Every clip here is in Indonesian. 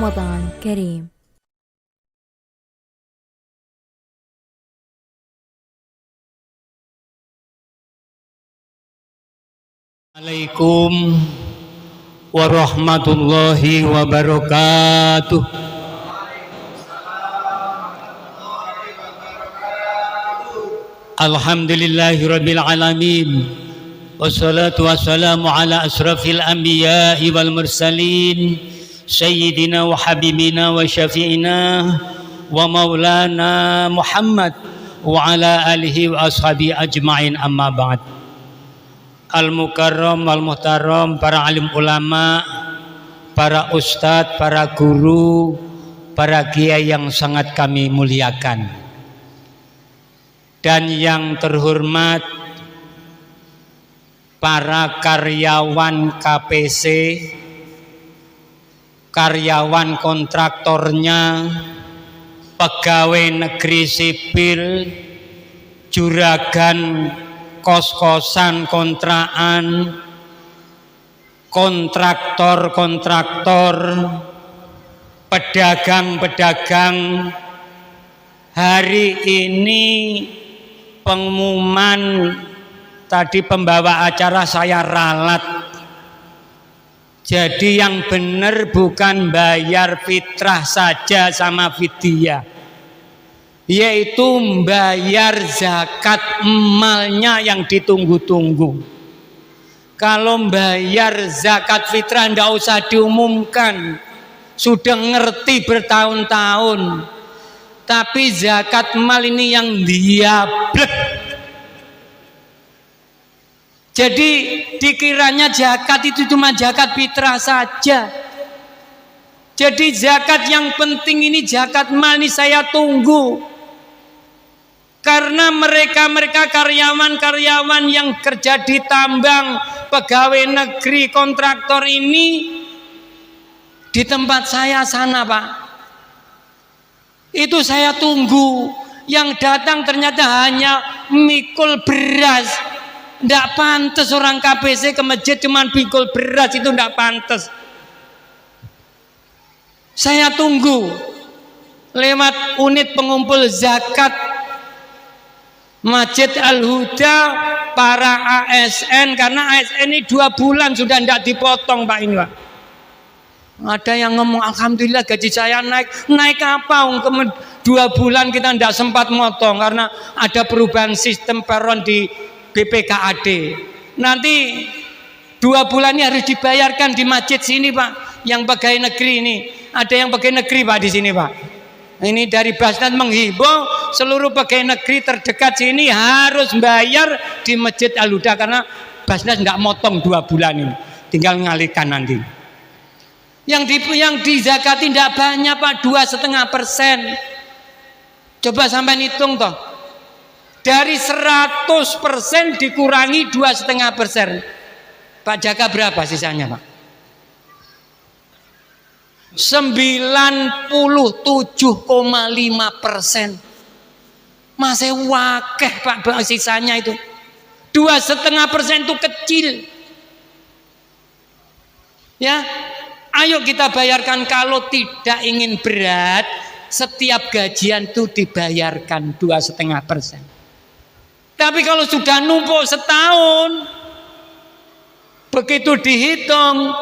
رمضان كريم. Assalamualaikum warahmatullahi wabarakatuh. Alhamdulillahirabbil alamin. Wassalatu wassalamu ala asrafil anbiya'i wal mursalin sayyidina wa habibina wa syafi'ina wa maulana Muhammad wa ala alihi wa ashabi ajma'in, amma ba'd. Al-Mukarram wal-Muhtaram, para alim ulama, para ustadz, para guru, para kiai yang sangat kami muliakan, dan yang terhormat para karyawan KPC, karyawan kontraktornya, pegawai negeri sipil, juragan kos-kosan kontrakan, kontraktor-kontraktor, pedagang-pedagang. Hari ini pengumuman tadi pembawa acara saya ralat. Jadi yang benar bukan bayar fitrah saja sama fidyah, yaitu membayar zakat emalnya yang ditunggu-tunggu. Kalau membayar zakat fitrah tidak usah diumumkan, sudah ngerti bertahun-tahun. Tapi zakat emal ini yang diablek. Jadi dikiranya zakat itu cuma zakat fitrah saja. Jadi zakat yang penting ini, zakat emal ini saya tunggu. Karena mereka karyawan-karyawan yang kerja di tambang, pegawai negeri, kontraktor ini di tempat saya sana, Pak. Itu saya tunggu. Yang datang ternyata hanya mikul beras. Tidak pantas orang KPC ke masjid cuma mikul beras, itu tidak pantas. Saya tunggu lewat unit pengumpul zakat Masjid Al-Huda, para ASN, karena ASN ini 2 bulan sudah tidak dipotong, Pak, ini, Pak. Ada yang ngomong alhamdulillah gaji saya naik apa? 2 bulan kita tidak sempat motong karena ada perubahan sistem peron di BPKAD. Nanti 2 bulan ini harus dibayarkan di masjid sini, Pak. Yang pegawai negeri ini, ada yang pegawai negeri, Pak, di sini, Pak. Ini dari Basnas menghimbau seluruh pegawai negeri terdekat sini harus bayar di Masjid Al-Huda, karena Basnas nggak motong 2 bulan ini, tinggal ngalihkan nanti. Yang dizakati tidak banyak, Pak, 2,5%. Coba sampai hitung toh, dari 100% dikurangi 2,5%. Pak Jaka berapa sisanya, Pak? 97,5%. Masih wakeh, Pak, sisanya itu 2,5% itu kecil. Ya, ayo kita bayarkan. Kalau tidak ingin berat, setiap gajian itu dibayarkan 2,5%. Tapi kalau sudah numpuk setahun, begitu dihitung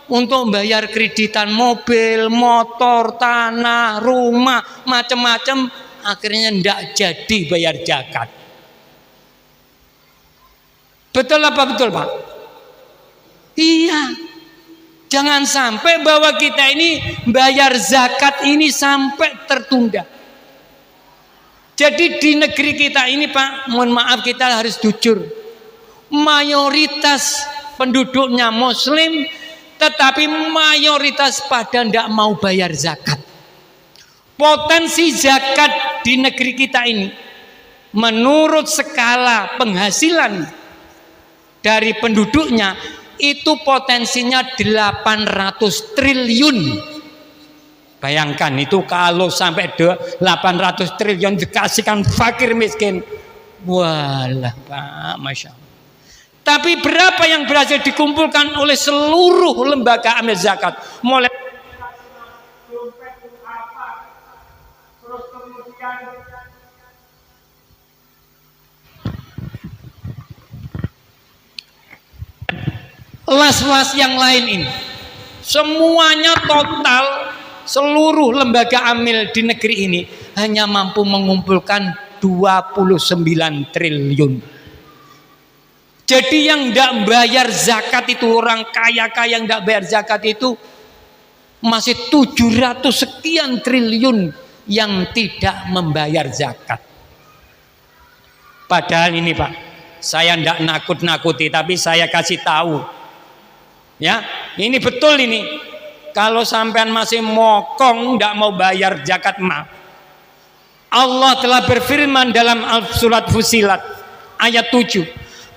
untuk membayar kreditan mobil, motor, tanah, rumah, macam-macam, akhirnya tidak jadi bayar zakat. Betul apa betul, Pak? Iya. Jangan sampai bahwa kita ini bayar zakat ini sampai tertunda. Jadi di negeri kita ini, Pak, mohon maaf kita harus jujur, mayoritas penduduknya Muslim, tetapi mayoritas pada tidak mau bayar zakat. Potensi zakat di negeri kita ini menurut skala penghasilan dari penduduknya itu potensinya 800 triliun. Bayangkan itu kalau sampai 800 triliun dikasihkan fakir miskin. Walah, Pak, Masya Allah. Tapi berapa yang berhasil dikumpulkan oleh seluruh lembaga amil zakat, mulai dompet itu apa, terus kemudian las-las yang lain ini semuanya total seluruh lembaga amil di negeri ini hanya mampu mengumpulkan 29 triliun. Jadi yang tidak bayar zakat itu, orang kaya-kaya yang tidak bayar zakat itu masih 700 sekian triliun yang tidak membayar zakat. Padahal ini Pak, saya tidak nakut-nakuti, tapi saya kasih tahu. Ya, ini betul ini. Kalau sampean masih mokong tidak mau bayar zakat mah, Allah telah berfirman dalam surat Fusilat ayat 7,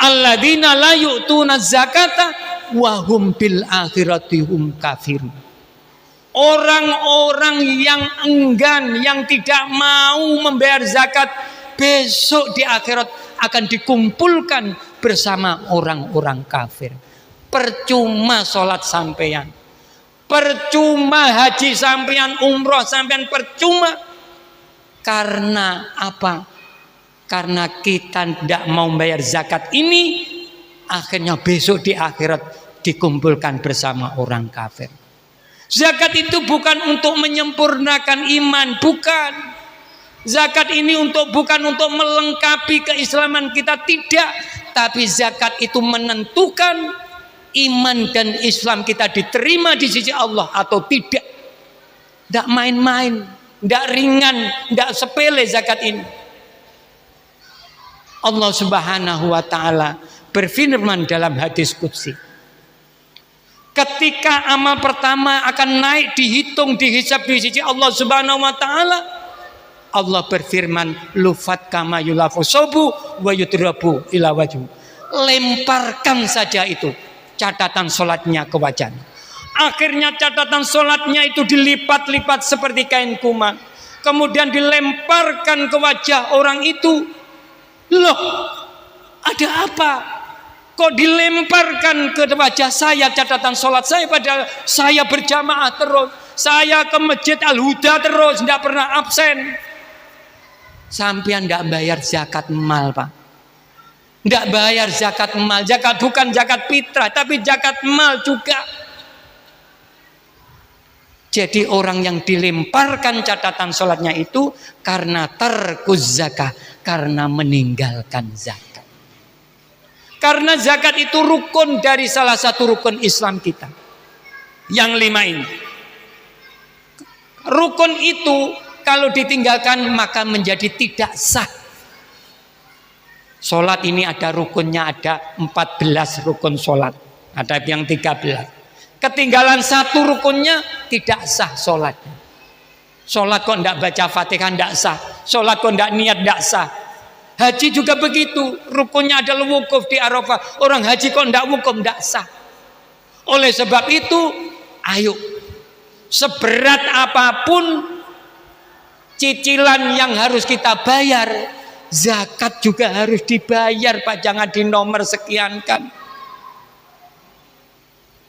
alladzina la yu'tuna zakata wa hum bil akhirati hum kafirun. Orang-orang yang enggan, yang tidak mau membayar zakat, besok di akhirat akan dikumpulkan bersama orang-orang kafir. Percuma sholat sampean, percuma haji sampean, umroh sampean percuma. Karena apa? Karena kita tidak mau bayar zakat ini, akhirnya besok di akhirat dikumpulkan bersama orang kafir. Zakat itu bukan untuk menyempurnakan iman, bukan. Zakat ini bukan untuk melengkapi keislaman kita, tidak. Tapi zakat itu menentukan iman dan Islam kita diterima di sisi Allah atau tidak. Tidak main-main, tidak ringan, tidak sepele zakat ini. Allah Subhanahu wa ta'ala berfirman dalam hadis qudsi, ketika amal pertama akan naik, dihitung, dihisab di sisi Allah Subhanahu wa ta'ala, Allah berfirman, lufat kama yulafu sobu wa yudrabu ila wajhu. Lemparkan saja itu catatan sholatnya ke wajahnya. Akhirnya catatan sholatnya itu dilipat-lipat seperti kain kuman, kemudian dilemparkan ke wajah orang itu. Loh, ada apa? Kok dilemparkan ke wajah saya catatan sholat saya, padahal saya berjamaah terus, saya ke masjid Al-Huda terus, tidak pernah absen. Sampean tidak bayar zakat mal Pak, tidak bayar zakat mal. Zakat bukan zakat fitrah, tapi zakat mal juga. Jadi orang yang dilemparkan catatan sholatnya itu karena tarkuz zakah, karena meninggalkan zakat. Karena zakat itu rukun dari salah satu rukun Islam kita, yang 5 ini. Rukun itu kalau ditinggalkan maka menjadi tidak sah. Sholat ini ada rukunnya, ada 14 rukun sholat, ada yang 13. Ketinggalan satu rukunnya tidak sah sholatnya. Sholat kok tidak baca Fatihah tidak sah, sholat kok tidak niat tidak sah. Haji juga begitu, rukunnya adalah wukuf di Arafah, orang haji kok tidak wukuf tidak sah. Oleh sebab itu, ayo seberat apapun cicilan yang harus kita bayar, zakat juga harus dibayar Pak, jangan di nomor sekiankan.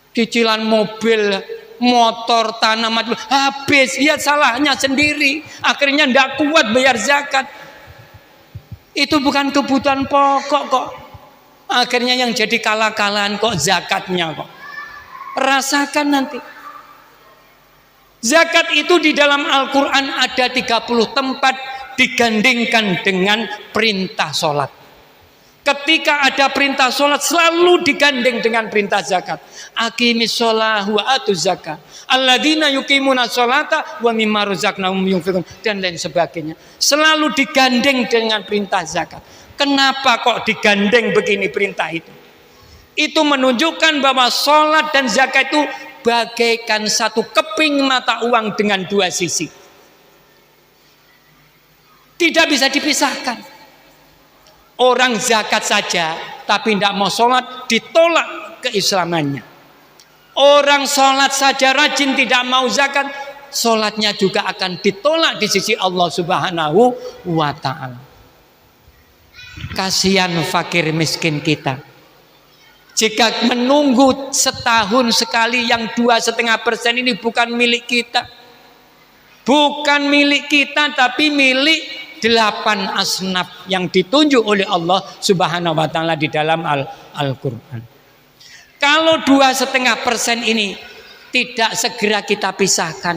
Cicilan mobil, motor, tanaman habis, ya salahnya sendiri. Akhirnya tidak kuat bayar zakat. Itu bukan kebutuhan pokok kok. Akhirnya yang jadi kalah-kalahan kok zakatnya kok. Rasakan nanti. Zakat itu di dalam Al-Quran ada 30 tempat digandingkan dengan perintah sholat. Ketika ada perintah sholat selalu digandeng dengan perintah zakat. Aqimis sholah wa atuz zakat. Alladzina yuqimuna sholata wa mimma razaqnahum yunfiqun, dan lain sebagainya. Selalu digandeng dengan perintah zakat. Kenapa kok digandeng begini perintah itu? Itu menunjukkan bahwa sholat dan zakat itu bagaikan satu keping mata uang dengan dua sisi. Tidak bisa dipisahkan. Orang zakat saja tapi tidak mau sholat, ditolak keislamannya. Orang sholat saja rajin tidak mau zakat, sholatnya juga akan ditolak di sisi Allah Subhanahu wa ta'ala. Kasihan fakir miskin kita, jika menunggu setahun sekali yang 2,5% ini bukan milik kita. bukan milik kita tapi milik 8 asnaf yang ditunjuk oleh Allah Subhanahu wa taala di dalam Al-Qur'an. Kalau 2,5% ini tidak segera kita pisahkan,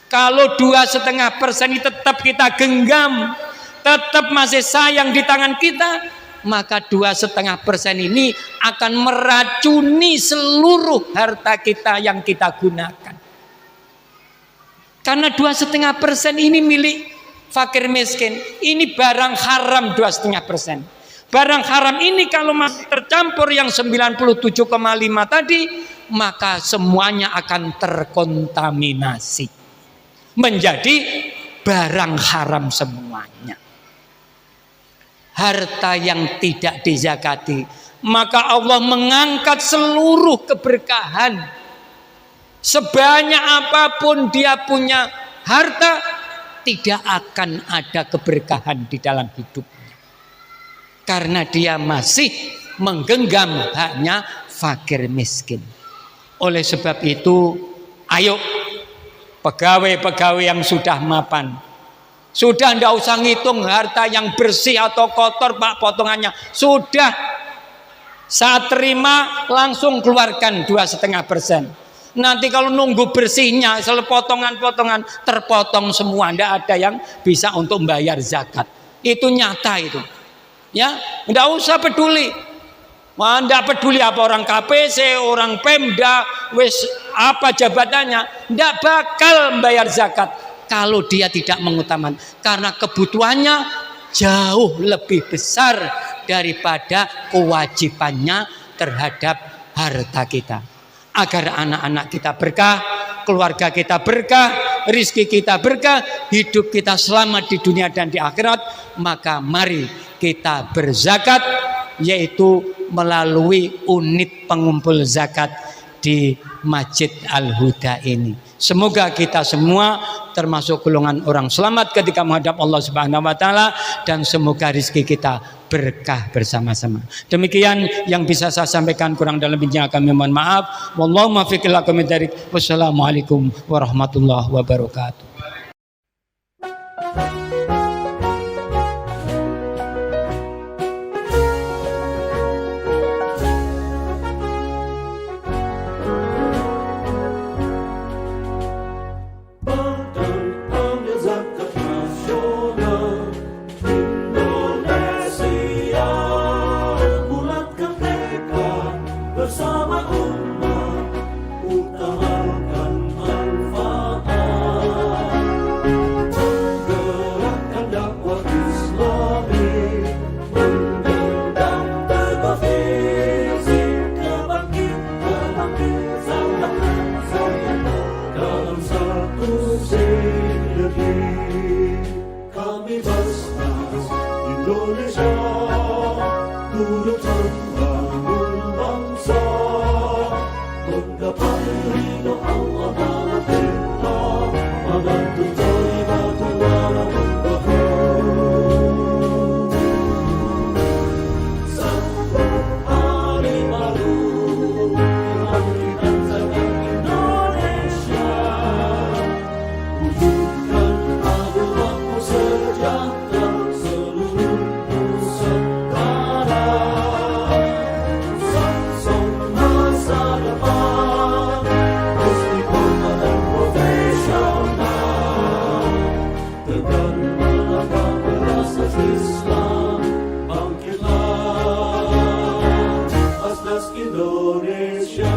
kalau 2,5% ini tetap kita genggam, tetap masih sayang di tangan kita, maka 2,5% ini akan meracuni seluruh harta kita yang kita gunakan. Karena 2,5% ini milik fakir miskin, ini barang haram 2,5%. Barang haram ini kalau masih tercampur yang 97,5 tadi, maka semuanya akan terkontaminasi menjadi barang haram semuanya. Harta yang tidak dizakati, maka Allah mengangkat seluruh keberkahan. Sebanyak apapun dia punya harta, tidak akan ada keberkahan di dalam hidupnya, karena dia masih menggenggam haknya fakir miskin. Oleh sebab itu, ayo pegawai-pegawai yang sudah mapan, sudah tidak usah ngitung harta yang bersih atau kotor, Pak, potongannya. Sudah, saat terima langsung keluarkan 2,5%. Nanti kalau nunggu bersihnya, selalu potongan-potongan terpotong semua. Tidak ada yang bisa untuk membayar zakat. Itu nyata itu. Ya, tidak usah peduli. Wah, tidak peduli apa orang KPC, orang Pemda, wis apa jabatannya, tidak bakal membayar zakat kalau dia tidak mengutamakan, karena kebutuhannya jauh lebih besar daripada kewajibannya terhadap harta kita. Agar anak-anak kita berkah, keluarga kita berkah, rizki kita berkah, hidup kita selamat di dunia dan di akhirat, maka mari kita berzakat, yaitu melalui unit pengumpul zakat di Masjid Al-Huda ini. Semoga kita semua termasuk golongan orang selamat ketika menghadap Allah Subhanahu wa taala, dan semoga rezeki kita berkah bersama-sama. Demikian yang bisa saya sampaikan, kurang dalam bincang kami mohon maaf. Wallahu muwaffiq ila aqwamit thoriq. Wassalamualaikum warahmatullahi wabarakatuh. Indonesia.